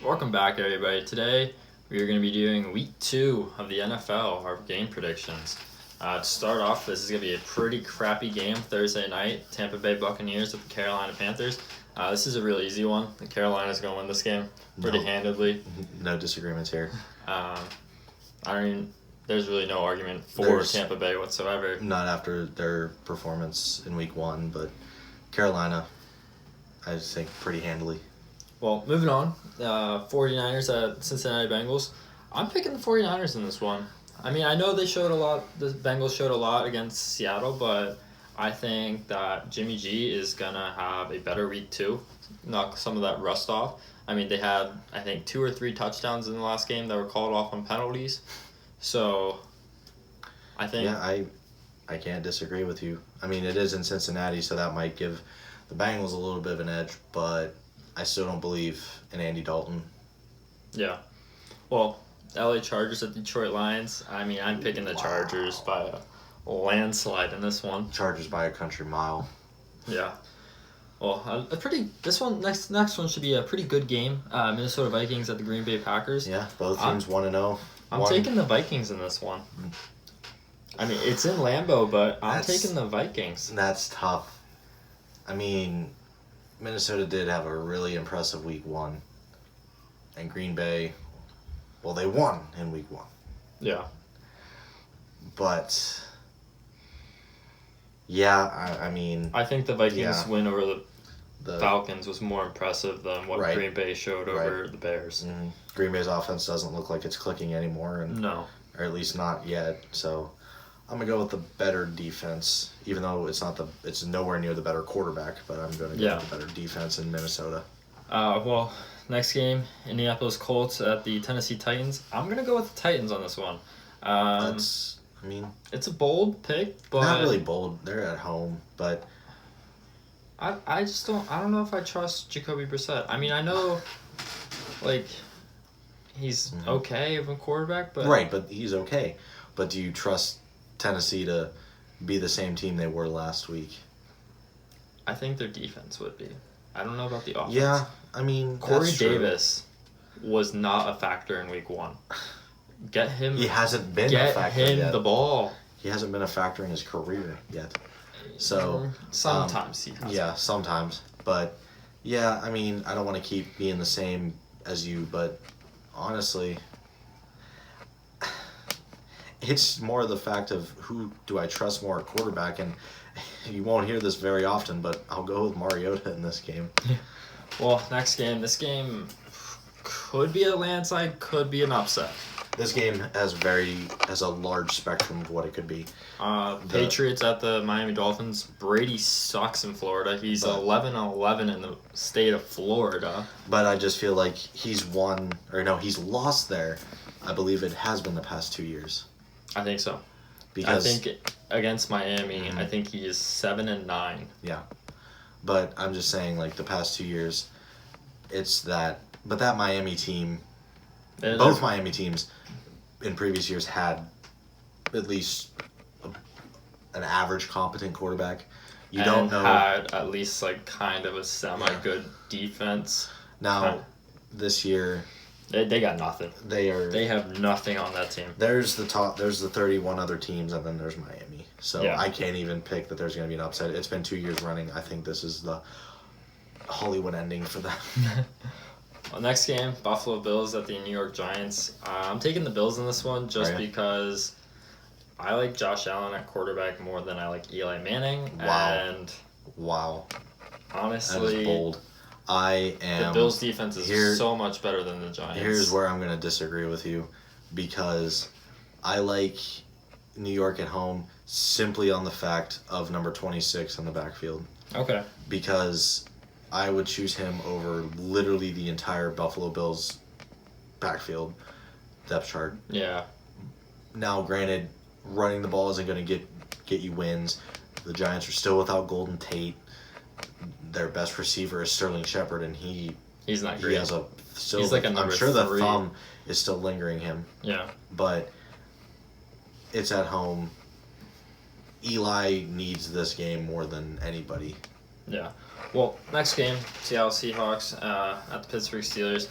Welcome back, everybody. Today we are going to be doing week 2 of the NFL, our game predictions. To start off, this is going to be a pretty crappy game Thursday night. Tampa Bay Buccaneers with the Carolina Panthers. This is a really easy one. The Carolina's going to win this game pretty handedly. No disagreements here. There's really no argument for Tampa Bay whatsoever. Not after their performance in week 1, but Carolina, I just think pretty handily. Well, moving on, 49ers at Cincinnati Bengals. I'm picking the 49ers in this one. I mean, I know the Bengals showed a lot against Seattle, but I think that Jimmy G is going to have a better week 2, knock some of that rust off. I mean, they had, I think, 2 or 3 touchdowns in the last game that were called off on penalties. So, I think... Yeah, I can't disagree with you. I mean, it is in Cincinnati, so that might give the Bengals a little bit of an edge, but I still don't believe in Andy Dalton. Yeah. Well, LA Chargers at Detroit Lions. I mean, I'm picking the Chargers by a landslide in this one. Chargers by a country mile. Yeah. Well, next one should be a pretty good game. Minnesota Vikings at the Green Bay Packers. Yeah, both teams 1-0. I'm taking the Vikings in this one. I mean, it's in Lambeau, but I'm taking the Vikings. That's tough. I mean, Minnesota did have a really impressive week 1. And Green Bay, well, they won in week 1. Yeah. But, yeah, I mean... I think the Vikings win over the Falcons was more impressive than what Green Bay showed over the Bears. Mm-hmm. Green Bay's offense doesn't look like it's clicking anymore. No. Or at least not yet. So I'm going to go with the better defense, even though it's nowhere near the better quarterback, but I'm going to go with the better defense in Minnesota. Well, next game, Indianapolis Colts at the Tennessee Titans. I'm going to go with the Titans on this one. It's a bold pick, but... Not really bold. They're at home, but... I just don't know if I trust Jacoby Brissett. I mean, I know, he's okay of a quarterback, but... Right, but he's okay. But do you trust Tennessee to be the same team they were last week? I think their defense would be. I don't know about the offense. Yeah, I mean, Corey Davis was not a factor in week 1. Get him... He hasn't been a factor yet. Get him the ball. He hasn't been a factor in his career yet. So sometimes he has. Yeah, sometimes. But yeah, I mean, I don't want to keep being the same as you, but honestly, it's more the fact of who do I trust more at quarterback, and you won't hear this very often, but I'll go with Mariota in this game. Well, next game. This game could be a landslide, could be an upset. This game has a large spectrum of what it could be. Patriots at the Miami Dolphins. Brady sucks in Florida. He's 11-11 in the state of Florida. But I just feel like he's lost there. I believe it has been the past 2 years. I think so. Because I think against Miami, I think he is 7-9. Yeah. But I'm just saying, the past 2 years, it's that. But that Miami team, both Miami teams in previous years had at least an average competent quarterback. You don't know. Had at least kind of a semi-good defense. Now, this year, they got nothing. They have nothing on that team. There's the 31 other teams, and then there's Miami. So I can't even pick that there's going to be an upset. It's been 2 years running. I think this is the Hollywood ending for them. Well, next game, Buffalo Bills at the New York Giants. I'm taking the Bills in this one just because I like Josh Allen at quarterback more than I like Eli Manning. Wow. Honestly, that is bold. The Bills' defense is so much better than the Giants. Here's where I'm going to disagree with you, because I like New York at home simply on the fact of number 26 in the backfield. Okay. Because I would choose him over literally the entire Buffalo Bills backfield depth chart. Yeah. Now, granted, running the ball isn't going to get you wins. The Giants are still without Golden Tate. Their best receiver is Sterling Shepard, and he's not great. He's like a number 3. I'm sure the thumb is still lingering him. Yeah. But it's at home. Eli needs this game more than anybody. Yeah. Well, next game, Seattle Seahawks at the Pittsburgh Steelers.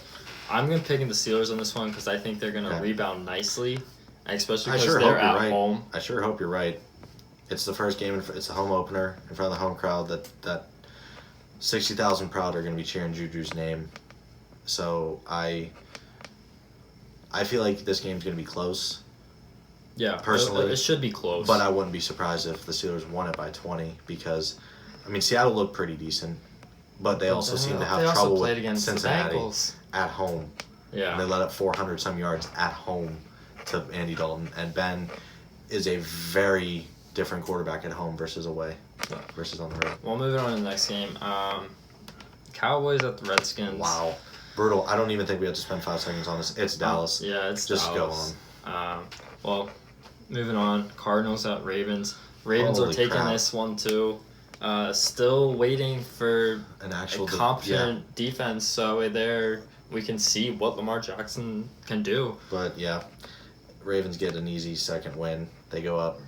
I'm going to pick the Steelers on this one because I think they're going to rebound nicely, especially because sure they're hope you're at right. home. I sure hope you're right. It's the first game. It's a home opener in front of the home crowd. That 60,000 proud are going to be cheering Juju's name. So I feel like this game's going to be close. Yeah, personally, it should be close. But I wouldn't be surprised if the Steelers won it by 20 because, I mean, Seattle looked pretty decent, but they also seem to have trouble with Cincinnati at home. Yeah, and they let up 400-some yards at home to Andy Dalton, and Ben is a very different quarterback at home versus away, versus on the road. Well, moving on to the next game. Cowboys at the Redskins. Wow. Brutal. I don't even think we have to spend 5 seconds on this. It's Dallas. Yeah, it's just Dallas. Go on. Well, moving on. Cardinals at Ravens. Ravens are taking this one too. Still waiting for an actual competent defense, so we can see what Lamar Jackson can do. But yeah, Ravens get an easy second win. They go up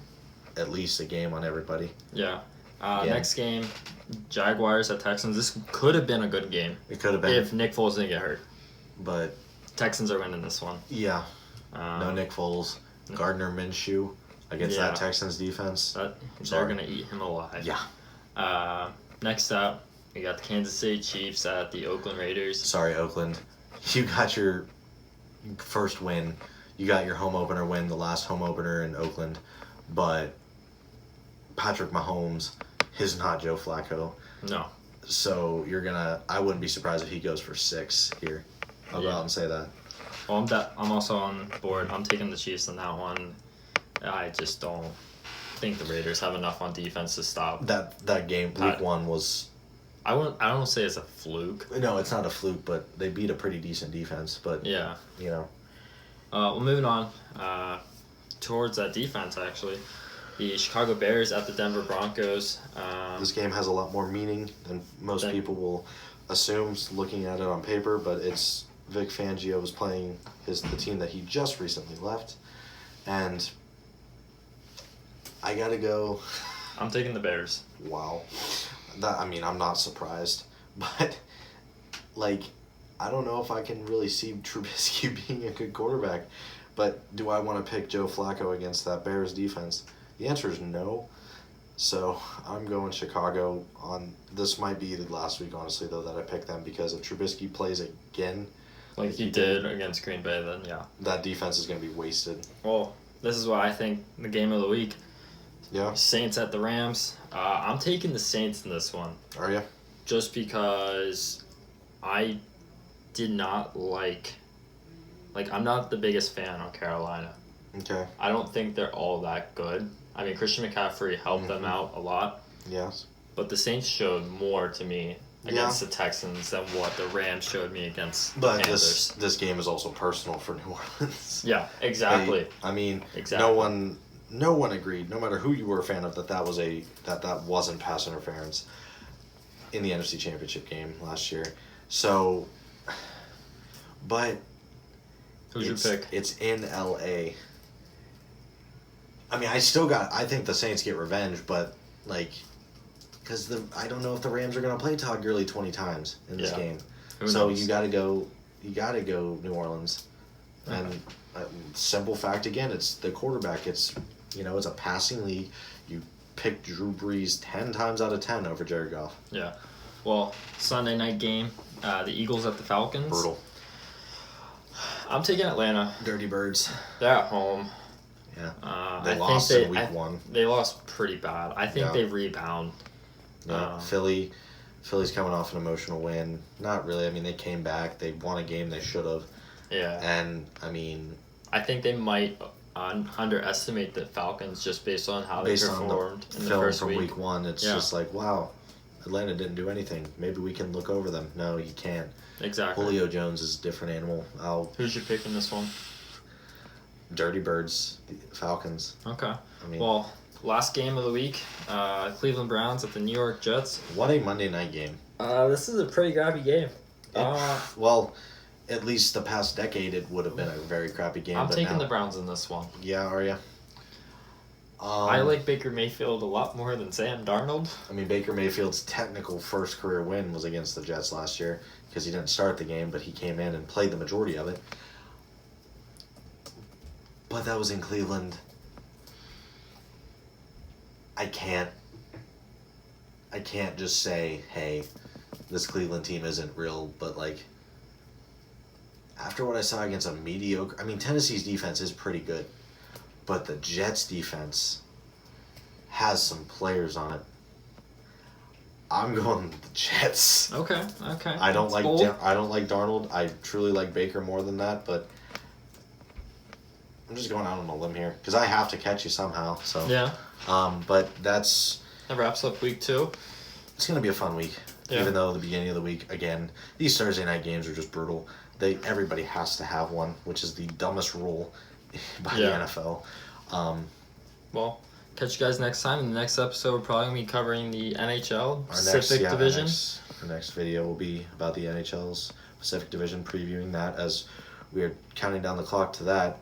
at least a game on everybody. Yeah. Next game, Jaguars at Texans. This could have been a good game. It could have been. If Nick Foles didn't get hurt. But Texans are winning this one. Yeah. No Nick Foles. Gardner Minshew against that Texans defense. They're going to eat him alive. Yeah. Next up, we got the Kansas City Chiefs at the Oakland Raiders. Sorry, Oakland. You got your first win. You got your home opener win, the last home opener in Oakland. But Patrick Mahomes is not Joe Flacco. No. So I wouldn't be surprised if he goes for 6 here. I'll go out and say that. Well, I'm also on board. I'm taking the Chiefs on that one. I just don't think the Raiders have enough on defense to stop that game. Week 1 was. I don't say it's a fluke. No, it's not a fluke, but they beat a pretty decent defense. But yeah, Well, moving on towards that defense actually. The Chicago Bears at the Denver Broncos. This game has a lot more meaning than most people will assume looking at it on paper, but it's Vic Fangio was playing the team that he just recently left, and I gotta go. I'm taking the Bears. Wow, I'm not surprised, but I don't know if I can really see Trubisky being a good quarterback, but do I want to pick Joe Flacco against that Bears defense? The answer is no. So I'm going Chicago on. This might be the last week, honestly, though, that I picked them because if Trubisky plays again, like he did against Green Bay, then yeah, that defense is going to be wasted. Well, this is why I think the game of the week. Yeah. Saints at the Rams. I'm taking the Saints in this one. Are you? Just because I did not like I'm not the biggest fan of Carolina. Okay. I don't think they're all that good. I mean, Christian McCaffrey helped them out a lot. Yes. But the Saints showed more to me against the Texans than what the Rams showed me against the Panthers. This game is also personal for New Orleans. Yeah, exactly. Exactly. No one agreed, no matter who you were a fan of, that wasn't pass interference in the NFC Championship game last year. So, but who's your pick? It's in LA. I think the Saints get revenge, but because I don't know if the Rams are going to play Todd Gurley 20 times in this game. Who knows? You got to go New Orleans. Okay. And simple fact again, it's the quarterback. It's a passing league. You pick Drew Brees 10 times out of 10 over Jared Goff. Yeah. Well, Sunday night game, the Eagles at the Falcons. Brutal. I'm taking Atlanta. Dirty Birds. They're at home. Yeah. They lost in week 1. They lost pretty bad. I think they rebound. Yeah. Philly's coming off an emotional win. Not really. I mean, they came back. They won a game they should have. Yeah. And, I think they might underestimate the Falcons just based on how they performed in the first week. From week 1, it's just wow, Atlanta didn't do anything. Maybe we can look over them. No, you can't. Exactly. Julio Jones is a different animal. Who's your pick in this one? Dirty Birds, the Falcons. Okay. Well, last game of the week, Cleveland Browns at the New York Jets. What a Monday night game. This is a pretty crappy game. Well, at least the past decade, it would have been a very crappy game. I'm taking the Browns in this one. Yeah, are you? I like Baker Mayfield a lot more than Sam Darnold. I mean, Baker Mayfield's technical first career win was against the Jets last year because he didn't start the game, but he came in and played the majority of it. But that was in Cleveland. I can't just say, hey, this Cleveland team isn't real, but like after what I saw against a mediocre, I mean, Tennessee's defense is pretty good, but the Jets defense has some players on it. I'm going with the Jets. Okay. I don't like Darnold. I truly like Baker more than that, but I'm just going out on a limb here because I have to catch you somehow. So yeah. But that wraps up week 2. It's gonna be a fun week. Yeah. Even though the beginning of the week, again, these Thursday night games are just brutal. Everybody has to have one, which is the dumbest rule by the NFL. Well, catch you guys next time. In the next episode, we're probably going to be covering the NHL Pacific Division. Our next video will be about the NHL's Pacific Division, previewing that as we are counting down the clock to that.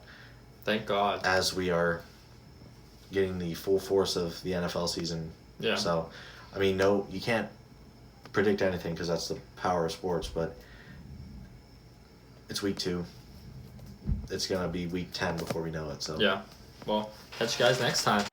Thank God. As we are getting the full force of the NFL season. Yeah. So, I mean, no, you can't predict anything because that's the power of sports, but it's week 2. It's going to be week 10 before we know it. So yeah. Well, catch you guys next time.